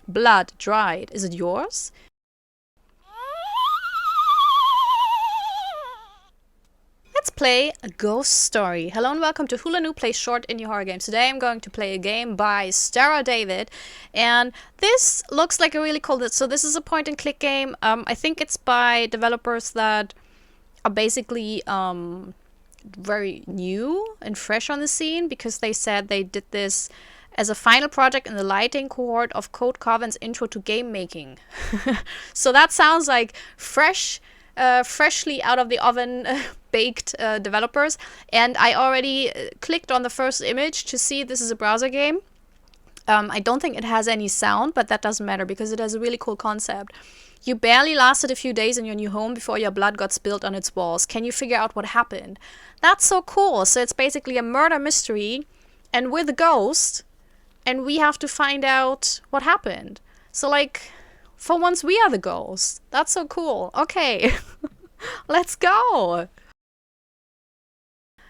Blood dried. Is it yours? Let's play a ghost story. Hello and welcome to Hula Plays Short Indie Horror Games. Today I'm going to play a game by Stara David, and this looks like a really cool... So this is a point-and-click game. I think it's by developers that are basically very new and fresh on the scene, because they said they did this as a final project in the lighting cohort of Code Coven's Intro to Game Making. So that sounds like freshly out of the oven baked developers. And I already clicked on the first image to see this is a browser game. I don't think it has any sound, but that doesn't matter because it has a really cool concept. You barely lasted a few days in your new home before your blood got spilled on its walls. Can you figure out what happened? That's so cool. So it's basically a murder mystery, and we're the ghost, and we have to find out what happened. So, like, for once we are the ghost. That's so cool. Okay, let's go.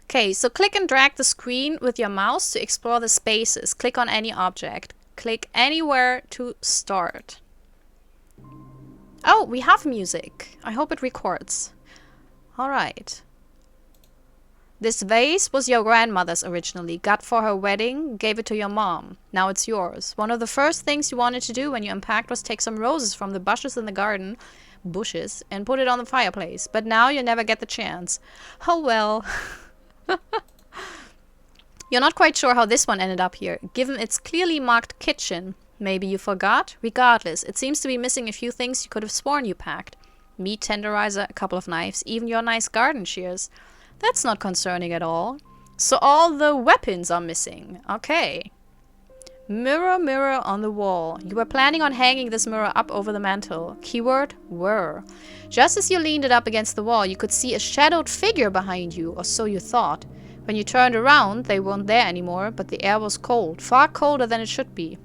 Okay, so click and drag the screen with your mouse to explore the spaces. Click on any object. Click anywhere to start. Oh, we have music. I hope it records. Alright. This vase was your grandmother's originally. Got for her wedding, gave it to your mom. Now it's yours. One of the first things you wanted to do when you unpacked was take some roses from the bushes in the garden, and put it on the fireplace. But now you never get the chance. Oh well. You're not quite sure how this one ended up here, given its clearly marked kitchen. Maybe you forgot? Regardless, it seems to be missing a few things you could have sworn you packed. Meat tenderizer, a couple of knives, even your nice garden shears. That's not concerning at all. So all the weapons are missing. Okay. Mirror, mirror on the wall. You were planning on hanging this mirror up over the mantel. Keyword, were. Just as you leaned it up against the wall, you could see a shadowed figure behind you, or so you thought. When you turned around, they weren't there anymore, but the air was cold. Far colder than it should be.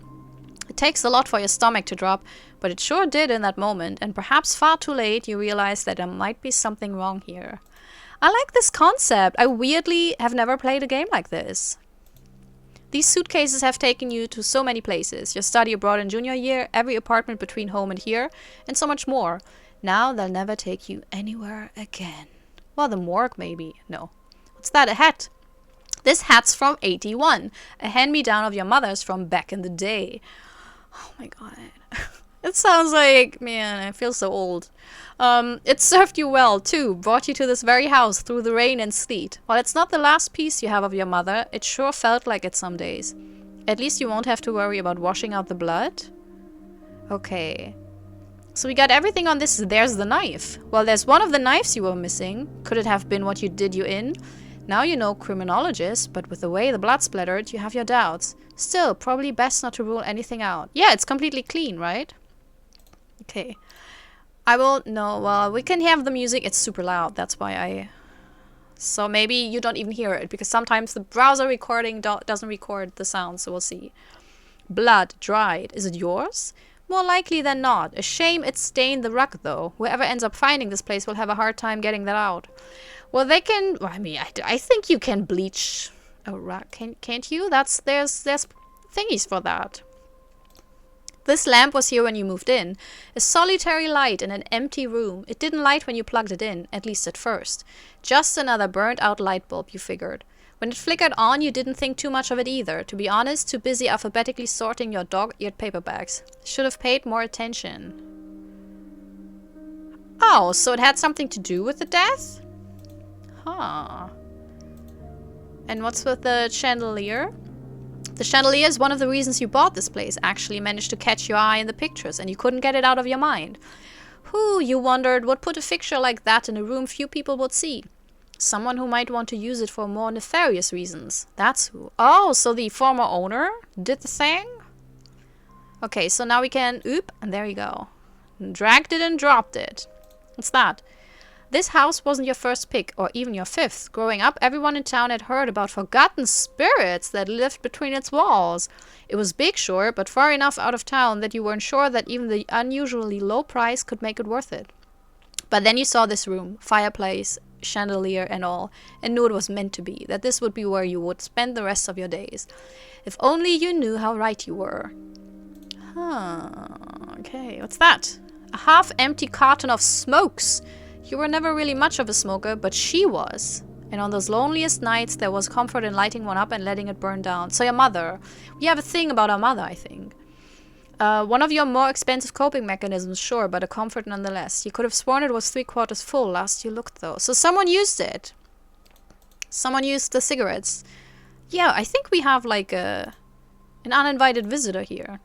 It takes a lot for your stomach to drop, but it sure did in that moment, and perhaps far too late you realized that there might be something wrong here. I like this concept. I weirdly have never played a game like this. These suitcases have taken you to so many places. Your study abroad in junior year, every apartment between home and here, and so much more. Now they'll never take you anywhere again. Well, the morgue maybe. No. What's that? A hat? This hat's from 81. A hand-me-down of your mother's from back in the day. Oh my god. It sounds like, man, I feel so old. It served you well, too. Brought you to this very house through the rain and sleet. While it's not the last piece you have of your mother, it sure felt like it some days. At least you won't have to worry about washing out the blood. Okay. So we got everything on this. There's the knife. Well, there's one of the knives you were missing. Could it have been what you did you in? Now you know criminologist, but with the way the blood splattered, you have your doubts. Still, probably best not to rule anything out. Yeah, it's completely clean, right? Okay. I will... No, well, we can have the music. It's super loud. That's why I... So maybe you don't even hear it, because sometimes the browser recording doesn't record the sound, so we'll see. Blood dried. Is it yours? More likely than not. A shame it stained the rug, though. Whoever ends up finding this place will have a hard time getting that out. Well, they can... I mean, I think you can bleach a rug, can't you? There's thingies for that. This lamp was here when you moved in. A solitary light in an empty room. It didn't light when you plugged it in, at least at first. Just another burnt-out light bulb, you figured. When it flickered on, you didn't think too much of it either. To be honest, too busy alphabetically sorting your dog-eared paperbacks. Should have paid more attention. Oh, so it had something to do with the death? Huh. And what's with the chandelier? The chandelier is one of the reasons you bought this place. Actually managed to catch your eye in the pictures, and you couldn't get it out of your mind. Whew, you wondered what put a fixture like that in a room few people would see. Someone who might want to use it for more nefarious reasons. That's who. Oh, so the former owner did the thing? Okay, so now we can... Oop, and there you go. Dragged it and dropped it. What's that? This house wasn't your first pick, or even your fifth. Growing up, everyone in town had heard about forgotten spirits that lived between its walls. It was big, sure, but far enough out of town that you weren't sure that even the unusually low price could make it worth it. But then you saw this room, fireplace, chandelier and all, and knew it was meant to be, that this would be where you would spend the rest of your days. If only you knew how right you were. Huh. Okay, what's that? A half-empty carton of smokes. You were never really much of a smoker, but she was. And on those loneliest nights, there was comfort in lighting one up and letting it burn down. So your mother. We have a thing about our mother, I think. One of your more expensive coping mechanisms, sure, but a comfort nonetheless. You could have sworn it was 3/4 full last you looked, though. So someone used it. Someone used the cigarettes. Yeah, I think we have like an uninvited visitor here.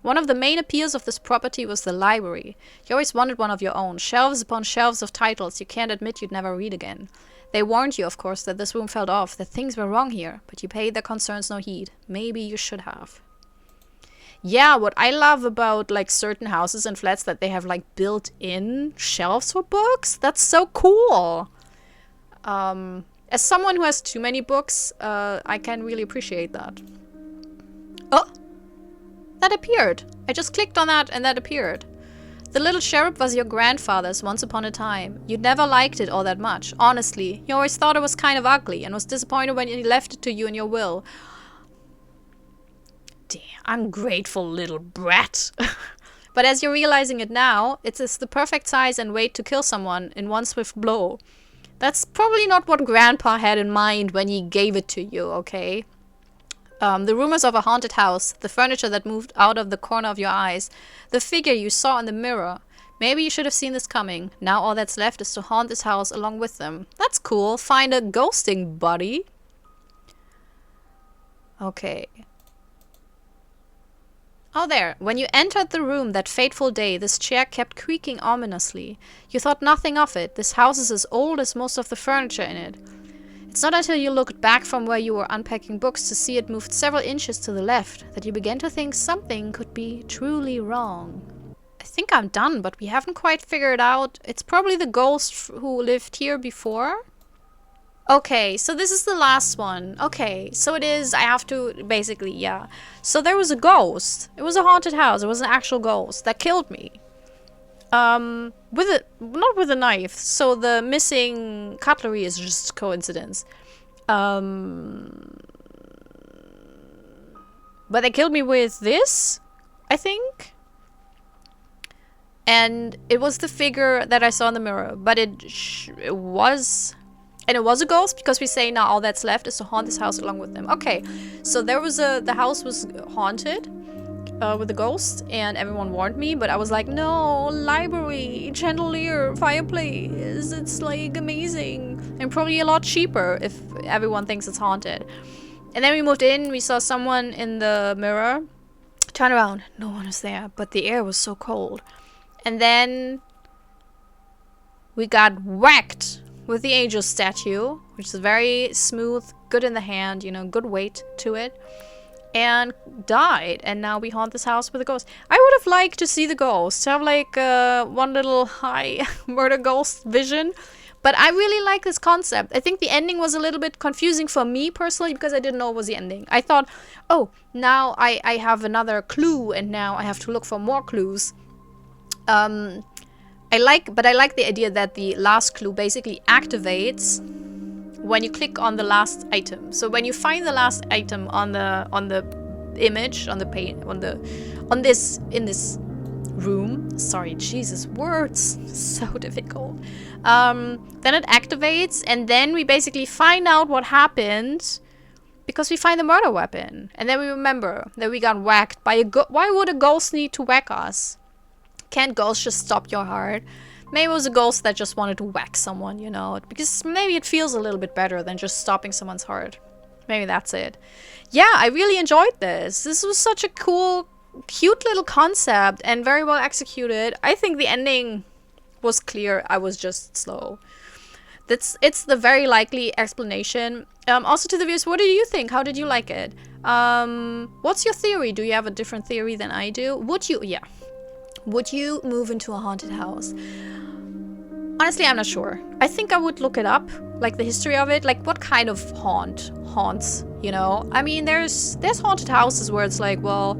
One of the main appeals of this property was the library. You always wanted one of your own. Shelves upon shelves of titles you can't admit you'd never read again. They warned you, of course, that this room felt off, that things were wrong here, but you paid their concerns no heed. Maybe you should have. Yeah, what I love about like certain houses and flats that they have like built-in shelves for books. That's so cool. As someone who has too many books, I can really appreciate that. Oh! That appeared. I just clicked on that and that appeared. The little cherub was your grandfather's once upon a time. You'd never liked it all that much. Honestly, you always thought it was kind of ugly and was disappointed when he left it to you in your will. Damn, ungrateful little brat. But as you're realizing it now, it's the perfect size and weight to kill someone in one swift blow. That's probably not what Grandpa had in mind when he gave it to you, okay? The rumors of a haunted house, the furniture that moved out of the corner of your eyes, the figure you saw in the mirror. Maybe you should have seen this coming. Now all that's left is to haunt this house along with them. That's cool. Find a ghosting buddy. Okay. Oh, there. When you entered the room that fateful day, this chair kept creaking ominously. You thought nothing of it. This house is as old as most of the furniture in it. It's not until you looked back from where you were unpacking books to see it moved several inches to the left that you began to think something could be truly wrong. I think I'm done, but we haven't quite figured out. It's probably the ghost who lived here before. Okay, so this is the last one. Okay, so it is, I have to, basically, yeah. So there was a ghost. It was a haunted house. It was an actual ghost that killed me. Not with a knife. So the missing cutlery is just coincidence. But they killed me with this, I think. And it was the figure that I saw in the mirror. But it was... And it was a ghost because we say now all that's left is to haunt this house along with them. Okay, so there was the house was haunted with a ghost and everyone warned me, but I was like, no, library, chandelier, fireplace, it's like amazing and probably a lot cheaper if everyone thinks it's haunted. And then we moved in, we saw someone in the mirror, turn around, no one was there, but the air was so cold. And then we got whacked with the angel statue, which is very smooth, good in the hand, you know, good weight to it, and died. And now we haunt this house with a ghost. I would have liked to see the ghost, have like one little high murder ghost vision, but I really like this concept. I think the ending was a little bit confusing for me personally because I didn't know it was the ending. I thought, oh, now I have another clue and now I have to look for more clues. I like the idea that the last clue basically activates when you click on the last item. So when you find the last item on the image, on the pane, in this room, sorry, Jesus, words, so difficult. Then it activates, and then we basically find out what happened because we find the murder weapon, and then we remember that we got whacked by a why would a ghost need to whack us? Can't ghosts just stop your heart? Maybe it was a ghost that just wanted to whack someone, you know, because maybe it feels a little bit better than just stopping someone's heart. Maybe that's it. Yeah, I really enjoyed this. This was such a cool, cute little concept and very well executed. I think the ending was clear. I was just slow. It's the very likely explanation. Also to the viewers, what do you think? How did you like it? What's your theory? Do you have a different theory than I do? Would you move into a haunted house? Honestly, I'm not sure. I think I would look it up, like the history of it, like what kind of haunts, you know? I mean, there's haunted houses where it's like, well,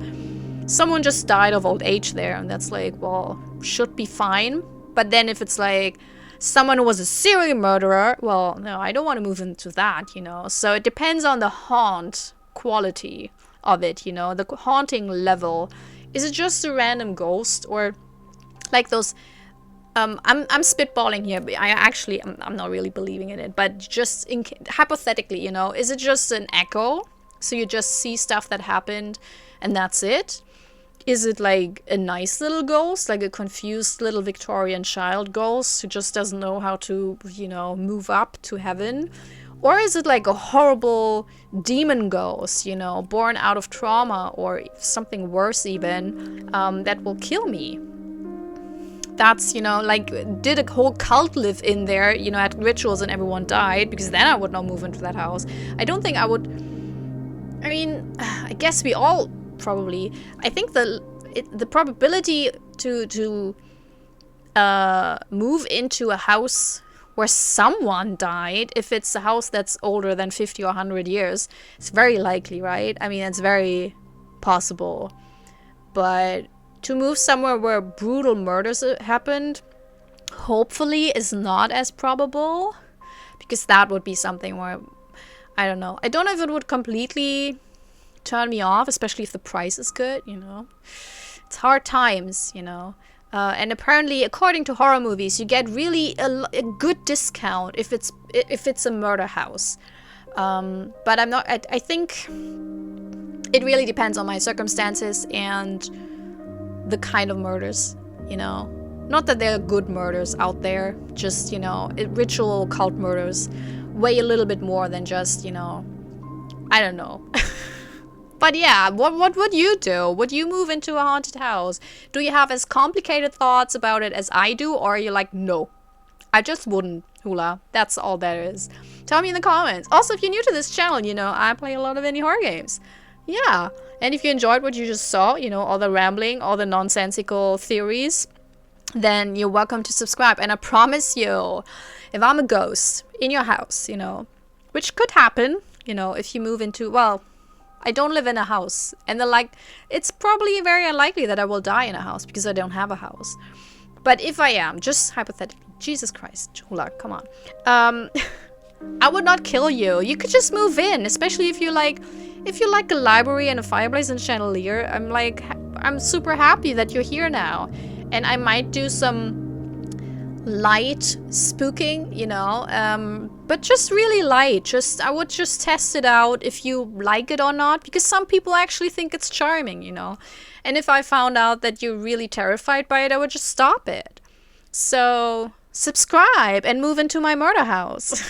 someone just died of old age there, and that's like, well, should be fine. But then if it's like someone who was a serial murderer, well, no, I don't want to move into that, you know? So it depends on the haunt quality of it, you know, the haunting level Is it just a random ghost, or like those I'm spitballing here, but I'm not really believing in it, but just hypothetically, you know, is it just an echo? So you just see stuff that happened and that's it? Is it like a nice little ghost, like a confused little Victorian child ghost who just doesn't know how to, you know, move up to heaven? Or is it like a horrible demon ghost, you know, born out of trauma, or something worse even, that will kill me? That's, you know, like, did a whole cult live in there, you know, at rituals and everyone died? Because then I would not move into that house. I don't think I would. I mean, I guess we all probably. I think the probability to move into a house where someone died, if it's a house that's older than 50 or 100 years, it's very likely, right? I mean, it's very possible. But to move somewhere where brutal murders happened, hopefully is not as probable, because that would be something where, I don't know. I don't know if it would completely turn me off, especially if the price is good, you know. It's hard times, you know. And apparently, according to horror movies, you get really a good discount if it's a murder house. But I'm not. I think it really depends on my circumstances and the kind of murders, you know. Not that there are good murders out there, just, you know, ritual cult murders weigh a little bit more than just, you know, I don't know. But yeah, what would you do? Would you move into a haunted house? Do you have as complicated thoughts about it as I do, or are you like, no, I just wouldn't, Hula. That's all there is. Tell me in the comments. Also, if you're new to this channel, you know, I play a lot of indie horror games. Yeah, and if you enjoyed what you just saw, you know, all the rambling, all the nonsensical theories, then you're welcome to subscribe. And I promise you, if I'm a ghost in your house, you know, which could happen, you know, if you move into, well, I don't live in a house, and it's probably very unlikely that I will die in a house because I don't have a house. But if I am, just hypothetically, Jesus Christ, Hula, come on. I would not kill you. You could just move in, especially if you like a library and a fireplace and chandelier. I'm super happy that you're here now, and I might do some light spooking, you know, but just really light. I would just test it out if you like it or not, because some people actually think it's charming, you know. And if I found out that you're really terrified by it, I would just stop it. So subscribe and move into my murder house.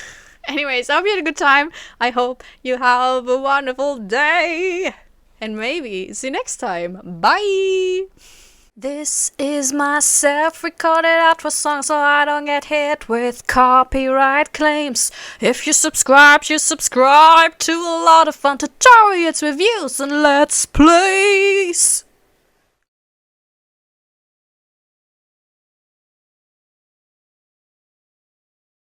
Anyways, I hope you had a good time. I hope you have a wonderful day, and maybe see you next time. Bye. This is my self-recorded outro song, so I don't get hit with copyright claims. If you subscribe to a lot of fun tutorials, reviews, and let's plays.